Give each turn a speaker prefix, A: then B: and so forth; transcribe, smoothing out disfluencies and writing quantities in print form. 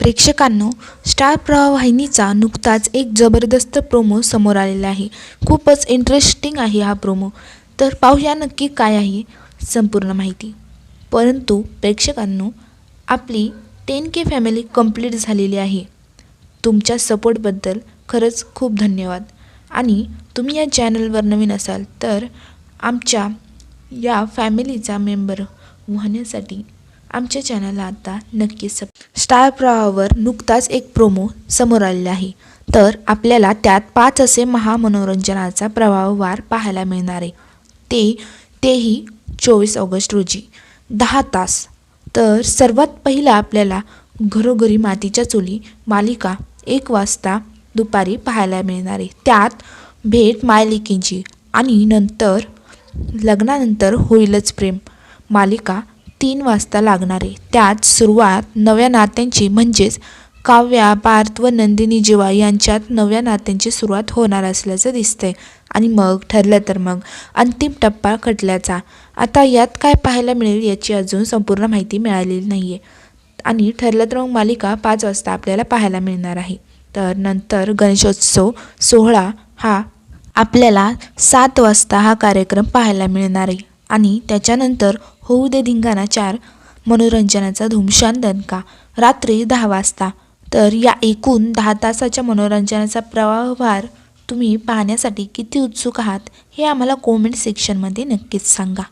A: प्रेक्षकांनो, star प्रवाह वाहिनीचा नुकताच एक जबरदस्त प्रोमो समोर आलेला आहे। खूपच इंटरेस्टिंग आहे हा प्रोमो। तर पाहूया नक्की काय आहे संपूर्ण माहिती। परंतु प्रेक्षकांनो, आपली 10K फॅमिली कंप्लीट झालेली आहे। तुमच्या सपोर्टबद्दल खरंच खूप धन्यवाद। आणि तुम्ही या चॅनलवर नवीन असाल तर आमच्या या फॅमिलीचा मेंबर होण्यासाठी आमच्या चॅनलला आता नक्कीच स्टार प्रवाहावर नुकताच एक प्रोमो समोर आलेला आहे। तर आपल्याला त्यात 5 असे महामनोरंजनाचा प्रवाहवार पाहायला मिळणार आहे। तेही 24 ऑगस्ट रोजी 10 तास। तर सर्वात पहिला आपल्याला घरोघरी मातीच्या चुली मालिका 1 वाजता दुपारी पाहायला मिळणार आहे। त्यात भेट मायलेकींची आणि नंतर लग्नानंतर होईलच प्रेम मालिका 3 वाजता लागणार आहे। त्यात सुरुवात नव्या नात्यांची म्हणजेच काव्या, पार्थ व नंदिनी जिवा यांच्यात नव्या नात्यांची सुरुवात होणार असल्याचं दिसतंय। आणि मग ठरलं तर मग अंतिम टप्पा खटल्याचा। आता यात काय पाहायला मिळेल याची अजून संपूर्ण माहिती मिळालेली नाही आहे। आणि ठरलं तर मग मालिका 5 वाजता आपल्याला पाहायला मिळणार आहे। तर नंतर गणेशोत्सव सोहळा हा आपल्याला 7 वाजता हा कार्यक्रम पाहायला मिळणार आहे। आणि त्याच्यानंतर होऊ दे धिंगाणा 4 मनोरंजनाचा धुमशान दणका रात्री 10 वाजता। तर या एकूण 10 तासाच्या मनोरंजनाचा प्रवाहवार तुम्ही पाहण्यासाठी किती उत्सुक आहात हे आम्हाला कमेंट सेक्शनमध्ये नक्कीच सांगा।